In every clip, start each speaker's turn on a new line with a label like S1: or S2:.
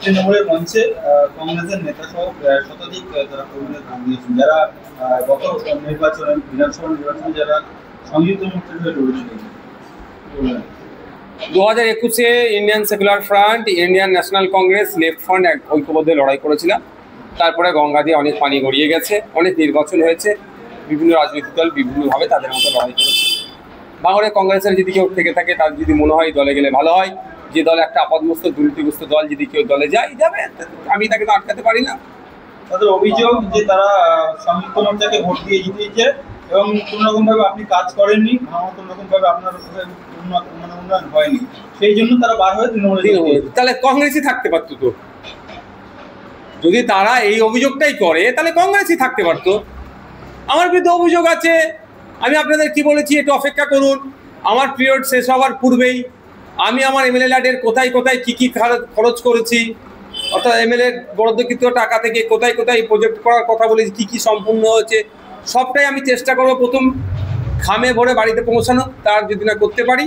S1: তৃণমূলের মঞ্চে কংগ্রেসের নেতা সহ শতাধিক তারা কর্মীদের নাম দিয়েছেন, যারা গত নির্বাচনে বিধানসভা নির্বাচনে যারা সংযুক্ত মোর্চার হয়ে লড়েছিলেন।
S2: 2021-এ ইন্ডিয়ান সেকুলার ফ্রন্ট, ইন্ডিয়ান ন্যাশনাল কংগ্রেস, লেফট ফ্রন্ট ঐক্যবদ্ধ লড়াই করেছিলাম। তারপরে গঙ্গা দিয়ে অনেক পানি গড়িয়ে গেছে, অনেক নির্বাচন হয়েছে, বিভিন্ন রাজনৈতিক দল বিভিন্নভাবে তাদের মতো লড়াই করেছে। ভাঙড়ে কংগ্রেসের যদি কেউ থেকে থাকে, তার যদি মনে হয় দলে গেলে ভালো হয়, যে দল একটা আপদগ্রস্ত দুর্নীতিগ্রস্ত দল, যদি কেউ দলে যায় যাবে, আমি তাকে তো আটকাতে পারি না।
S1: তাদের অভিযোগ যে তারা সংযুক্ত মোর্চাকে ভোট দিয়ে জিতিয়েছে এবং কোনো রকম ভাবে আপনি কাজ করেননি, কোনো রকম ভাবে আপনার উন্নয়ন হয়নি, সেই জন্য তারা বার হয়ে তৃণমূলে।
S2: তাহলে কংগ্রেসই থাকতে পারতো তো। যদি তারা এই অভিযোগটাই করে তাহলে কংগ্রেসই থাকতে পারতো। আমার বিরুদ্ধে অভিযোগ আছে, আমি আপনাদের কি বলেছি, একটু অপেক্ষা করুন। আমার পিরিয়ড শেষ হওয়ার পূর্বেই আমি আমার এমএলএ ল্যাডের কোথায় কোথায় কী কী খরচ করেছি, অর্থাৎ এমএলএ বরাদ্দকৃত টাকা থেকে কোথায় কোথায় প্রজেক্ট করার কথা বলেছি, কী কী সম্পূর্ণ হয়েছে, সবটাই আমি চেষ্টা করবো প্রথম খামে ভরে বাড়িতে পৌঁছানো। তার যদি না করতে পারি,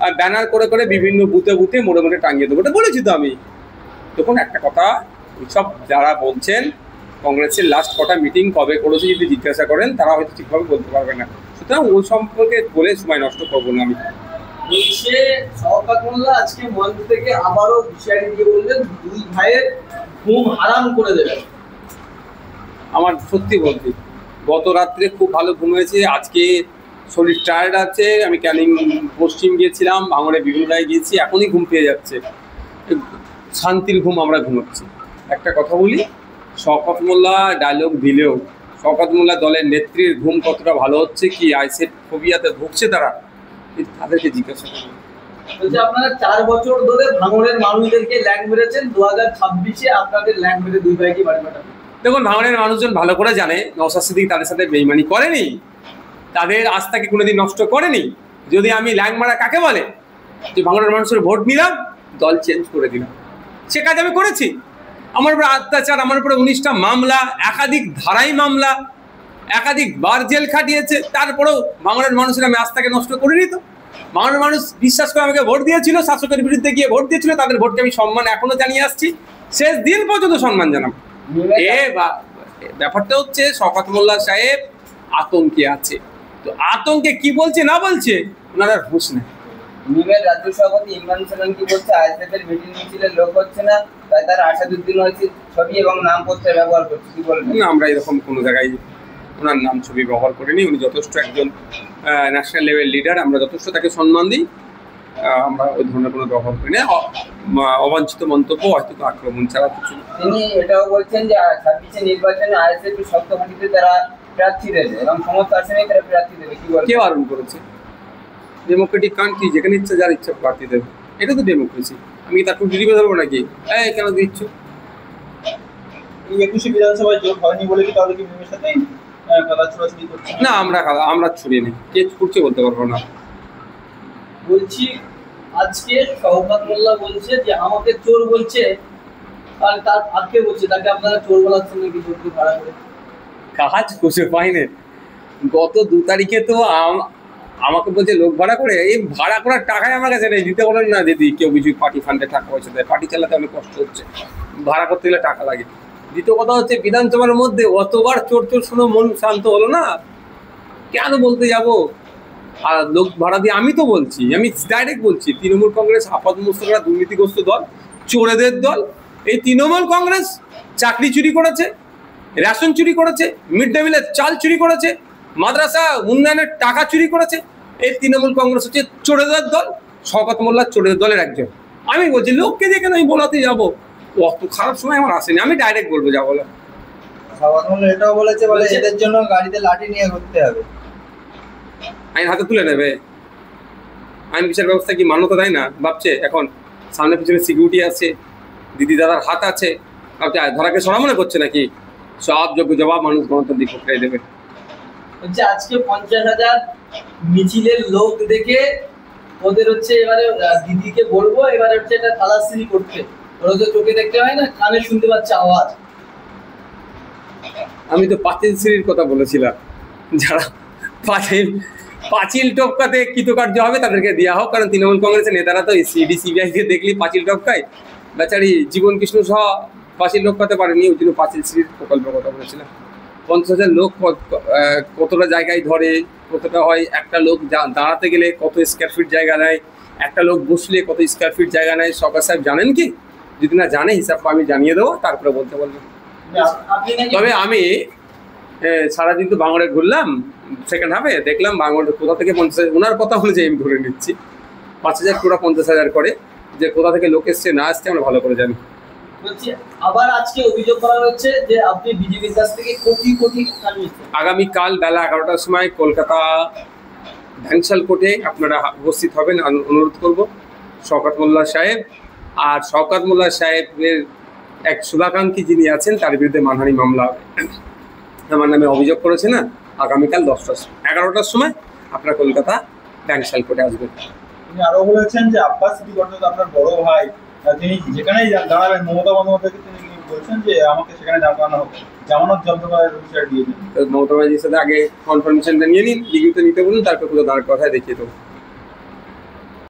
S2: আর ব্যানার করে করে বিভিন্ন বুথে বুথে মোড়ে মোড়ে টাঙিয়ে দেবো, এটা বলেছি তো আমি। তখন একটা কথা, সব যারা বলছেন কংগ্রেসের লাস্ট কটা মিটিং কবে করেছে যদি জিজ্ঞাসা করেন, তারা হয়তো ঠিকভাবে বলতে পারবে না। সুতরাং ওই সম্পর্কে বলে সময় নষ্ট করবো না আমি।
S3: বলছে শওকত মোল্লা আজকে মঞ্চ থেকে আবারও হুঁশিয়ারি দিয়ে বললেন দুই ভাইয়ের ঘুম হারাম করে দেবেন।
S2: আমার সত্যি বলছি, গত রাত্রে খুব ভালো ঘুম হয়েছে, আজকে শরীর টায়ার্ড আছে। আমি ক্যানিং পশ্চিম গিয়েছিলাম, ভাঙড়ে বিভিন্নটায় গিয়েছি, এখনই ঘুম পেয়ে যাচ্ছে, শান্তির ঘুম আমরা ঘুমোচ্ছি। একটা কথা বলি, শওকত মোল্লা ডায়লগ দিলেও শওকত মোল্লা দলের নেত্রীর ঘুম কতটা ভালো হচ্ছে, কি আইসেট ফোবিয়াতে ভুগছে তারা, তাদেরকে জিজ্ঞাসা করুন।
S3: বলছে আপনারা 4 বছর ধরে ভাঙড়ের মানুষদেরকে ল্যাং মেরেছেন, 2026-এ আপনাদের ল্যাং মেরে দুই ভাইকে বাড়ি পাঠাবেন।
S2: দেখুন, ভাঙড়ের মানুষজন ভালো করে জানে নওশাদ সিদ্দিকী তাদের সাথে বেইমানি করেনি, তাদের আস্থাকে কোনোদিন নষ্ট করেনি। যদি আমি ল্যাং মারা কাকে বলে, যে ভাঙড়ের মানুষের ভোট নিলাম, দল চেঞ্জ করে দিলাম, সে কাজ আমি করেছি। আমার উপরে অত্যাচার, আমার উপরে 19টা মামলা, একাধিক ধারাই মামলা, একাধিক বার জেল খাটিয়েছে, তারপরেও ভাঙড়ের মানুষের আমি আস্থাকে নষ্ট করিনি তো। ভাঙড়ের মানুষ বিশ্বাস করে আমাকে ভোট দিয়েছিল, শাসকের বিরুদ্ধে গিয়ে ভোট দিয়েছিল, তাদের ভোটকে আমি সম্মান এখনো জানিয়ে আসছি, শেষ দিন পর্যন্ত সম্মান জানাবো। ব্যাপারটা হচ্ছে শওকত মোল্লা সাহেব আতঙ্কে আছে, তো আতঙ্কে কি বলছে না বলছে ওনারা হুঁশ নেই।
S4: নিমের রাজ্য সভাপতি ইমরান সালাম কি বলছে, আইএসএফের মিটিং মিছিলের লোক হচ্ছে না, তাই তারা আসাদুদ্দিন হয়েছে ছবি এবং নাম পত্র ব্যবহার করছে, কি বলবেন?
S2: না, আমরা এরকম কোনো জায়গায় ওনার নাম ছবি ব্যবহার করিনি। উনি যথেষ্ট একজন ন্যাশনাল লেভেল লিডার, আমরা যথেষ্ট তাকে সম্মান দিই, আমরা ওই ধরনের কোনো ব্যবহার করি না। অবাঞ্ছিত মন্তব্য, হয়তো আক্রমণ ছাড়া কিছু।
S4: তিনি এটাও বলছেন যে 26-এ নির্বাচনে আইএসএফ শক্ত ঘাঁটিতে তারা প্রার্থী দেবে এবং সমস্ত আসনে তারা প্রার্থী দেবে, কি বলবেন?
S2: কে বারণ করেছে? ডেমোক্রেটিক কান্ট্রি, যেখানে ইচ্ছা যার ইচ্ছা প্রার্থী দেবে, এটা তো ডেমোক্রেসি। আমি তার খুব ডিরিবে ধরবো নাকি? কেন দিচ্ছ?
S1: এই 21শে বিধানসভায় জোট হয়নি বলে কি তাহলে কি মিমের সাথে কথা ছড়াছড়ি করছে?
S2: না, আমরা ছড়িয়ে নেই, কে করছে বলতে পারবো না।
S3: বলছি আজকে শওকত মোল্লা বলছে যে আমাকে চোর বলছে, আর তার আজকে বলছে তাকে আপনারা চোর বলাচ্ছেন নাকি চোরকে ভাড়া করে?
S2: কাজ খুঁজে পাইনি। গত 2 তারিখে তো আমাকে বলছে লোক ভাড়া করে, এই ভাড়া করার টাকাই আমার কাছে নেই, দিতে বলেন না। যদি কেউ কিছু পার্টি ফান্ডে টাকা পয়সা দেয়, পার্টি চালাতে অনেক কষ্ট হচ্ছে, ভাড়া করতে গেলে টাকা লাগে। দ্বিতীয় কথা হচ্ছে, বিধানসভার মধ্যে অতবার চোর চোর শুনে মন শান্ত হলো না, কেন বলতে যাব? আর লোক ভাড়া দিয়ে আমি তো বলছি, আমি ডাইরেক্ট বলছি, তৃণমূল কংগ্রেস আপাতমস্তকরা দুর্নীতিগ্রস্ত দল, চোরেদের দল। এই তৃণমূল কংগ্রেস চাকরি চুরি করেছে, রেশন চুরি করেছে, মিড ডে মিলের চাল চুরি করেছে, মাদ্রাসা উন্নয়নের টাকা চুরি করেছে। এই তৃণমূল কংগ্রেস হচ্ছে চোরেদের দল, শওকত মোল্লা চোরেদের দলের একজন। আমি বলছি, লোককে দিয়ে কেন আমি বলাতে যাবো? অত খারাপ সময় আমার আসেনি, আমি ডাইরেক্ট বলবো যা বলো।
S4: শওকত মোল্লা এটাও বলেছে, বলে এদের জন্য গাড়িতে লাঠি নিয়ে ঘুরতে হবে,
S2: আইন হাতে তুলে নেবে। আইন বিচার ব্যবস্থা কি মান্যতা দেয় না? ভাবছে এখন সামনে পিছনে সিকিউরিটি আছে, দিদি দাদার হাত আছে, ভাবছে ধরাকে সরা মনে করছে নাকি? সব যোগ্য জবাব মানুষ গণতান্ত্রিক প্রক্রিয়ায় দেবে।
S3: হচ্ছে আজকে 50,000 মিছিলের লোক দেখে ওদের হচ্ছে এবারে দিদিকে বলবো, এবারে হচ্ছে এটা তালাশি করতে, ওরা তো চোখে দেখতে হয় না, কানে শুনতে পাচ্ছে আওয়াজ।
S2: আমি তো পাঁচিল সিঁড়ির কথা বলেছিলাম, যারা পাঁচিল টপকাতে কৃতকার্য হবে তাদেরকে দেওয়া হোক, কারণ তৃণমূল কংগ্রেসের নেতারা তো সিডি সিবিআই কে দেখলি পাঁচিল টপকায়, বেচারি জীবন কৃষ্ণ সহ পাঁচিল লোক করতে পারেনি, ওই জন্য পাঁচিল শ্রীর প্রকল্পের কথা বলেছিলাম। 50,000 লোক কতটা জায়গায় ধরে, কতটা হয়, একটা লোক দাঁড়াতে গেলে কত স্কোয়ার ফিট জায়গা নেয়, একটা লোক বসলে কত স্কোয়ার ফিট জায়গা নেয়, সরকার সাহেব জানেন কি? যদি না জানে হিসাব আমি জানিয়ে দেবো, তারপরে বলতে বলবো।
S3: আপনি নাকি
S2: তবে আমি সারাদিন তো বাঙড়ে ঘুরলাম, সেকেন্ড হাফে দেখলাম বাঙড়ে কোথা থেকে 50,000, ওনার কথা অনুযায়ী আমি ধরে নিচ্ছি 5,000 পুরো 50,000 করে, যে কোথা থেকে লোক এসছে না আসছে আমরা ভালো করে জানি।
S3: বলছি আবার আজকে অভিযোগ করা হচ্ছে যে আপনি বিজেপির কাছ থেকে কোটি কোটি টাকা নিয়েছেন।
S2: আগামীকাল বেলা 11টার সময় কলকাতা ভ্যাংশাল কোর্টে আপনারা উপস্থিত হবেন, অনুরোধ করব। শওকত মোল্লা সাহেব আর শওকত মোল্লা সাহেবের এক শুভাকাঙ্ক্ষী যিনি আছেন তার বিরুদ্ধে মানহানি মামলা আমার নামে অভিযোগ করেছে না, আগামীকাল 11টার সময় আপনারা কলকাতা ভ্যাংশাল কোর্টে আসবেন।
S1: তিনি আরো বলেছেন যে আব্বাস সিটি কর্পোরেশন আপনার বড় ভাই, তিনি যেখানেই দাঁড়াবেন মমতা বন্দ্যোপাধ্যায়কে তিনি বলছেন যে আমাকে সেখানে দাঁড়ানো হোক, জামানত জব্দ করার বিষয় দিয়েছেন।
S2: মমতা ব্যানার্জির সাথে আগে কনফার্মেশনটা নিয়ে নিন, লিখিত নিতে বলুন, তারপর কোথাও দাঁড় কথায় দেখিয়ে দেবো।